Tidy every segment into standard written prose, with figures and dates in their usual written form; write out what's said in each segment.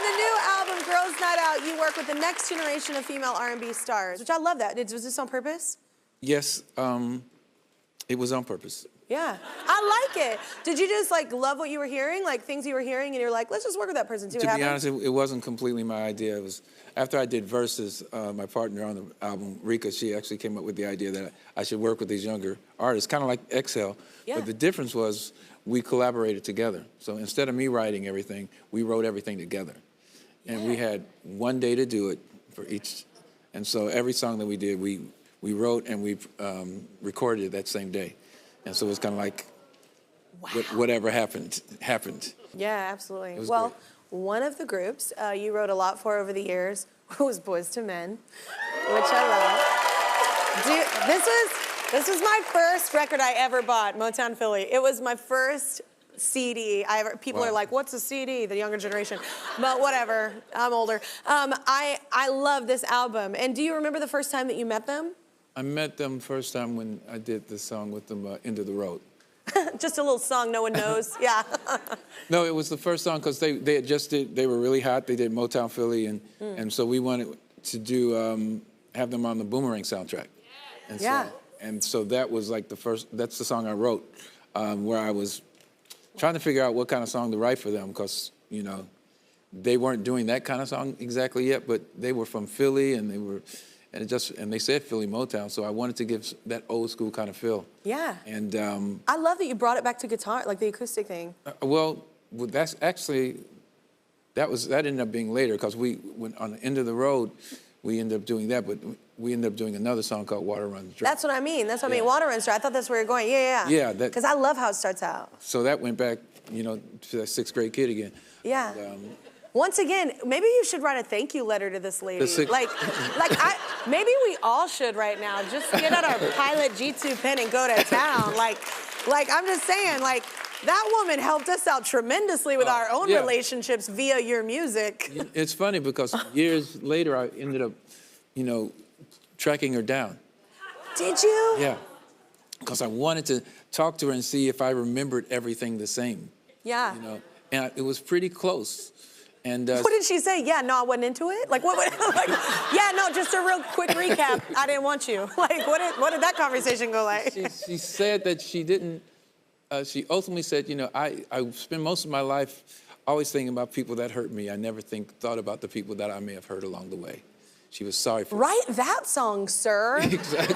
the new album, Girls Night Out, you work with the next generation of female R&B stars, which I love that. Was this on purpose? Yes, it was on purpose. Yeah, I like it. Did you just like love what you were hearing, like things you were hearing, and you're like, let's just work with that person, see what happens? To be honest, it wasn't completely my idea. It was after I did Versus, my partner on the album, Rika, she actually came up with the idea that I should work with these younger artists, kind of like Exhale. Yeah. But the difference was we collaborated together. So instead of me writing everything, we wrote everything together. And we had one day to do it for each. And so every song that we did, we wrote and we recorded it that same day. And so it was kind of like, whatever happened, happened. Yeah, absolutely. Well, great. One of the groups you wrote a lot for over the years was Boys II Men, which I love. This was my first record I ever bought, Motown Philly. It was my first CD I ever. People are like, "What's a CD?" The younger generation, but whatever. I'm older. I love this album. And do you remember the first time that you met them? I met them first time when I did the song with them, End of the Road. Just a little song no one knows. Yeah. No, it was the first song because they were really hot. They did Motown Philly, and so we wanted to do have them on the Boomerang soundtrack. And so that was like that's the song I wrote, where I was trying to figure out what kind of song to write for them because, you know, they weren't doing that kind of song exactly yet, but they were from Philly and they were, and they said Philly Motown, so I wanted to give that old school kind of feel. Yeah. And I love that you brought it back to guitar, like the acoustic thing. Well, that's actually, that ended up being later because we went on the End of the Road, we ended up doing that, but we ended up doing another song called Water Runs Dry. That's what I mean. That's what I mean. Water Runs Dry. I thought that's where you're going. Yeah, yeah. Yeah. Because I love how it starts out. So that went back, you know, to that 6th grade kid again. Yeah. And, once again, maybe you should write a thank you letter to this lady. Maybe we all should right now. Just get out our Pilot G2 pen and go to town. Like I'm just saying, like, that woman helped us out tremendously with our own relationships via your music. It's funny because years later, I ended up, you know, tracking her down. Did you? Yeah. Because I wanted to talk to her and see if I remembered everything the same. Yeah. You know, and it was pretty close. And what did she say? Yeah, no, I wasn't into it? Like, what? Like, yeah, no, just a real quick recap. I didn't want you. Like, what did that conversation go like? She said that she didn't, she ultimately said, you know, I spend most of my life always thinking about people that hurt me. I never thought about the people that I may have hurt along the way. She was sorry for Write that song, sir. Exactly.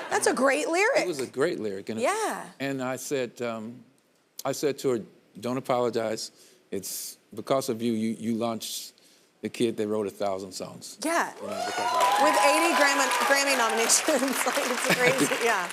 That's a great lyric. It was a great lyric. And I said to her, don't apologize. It's because of you, you launched the kid that wrote 1,000 songs. Yeah. You know, with 80 Grammy nominations. Like, it's crazy, yeah.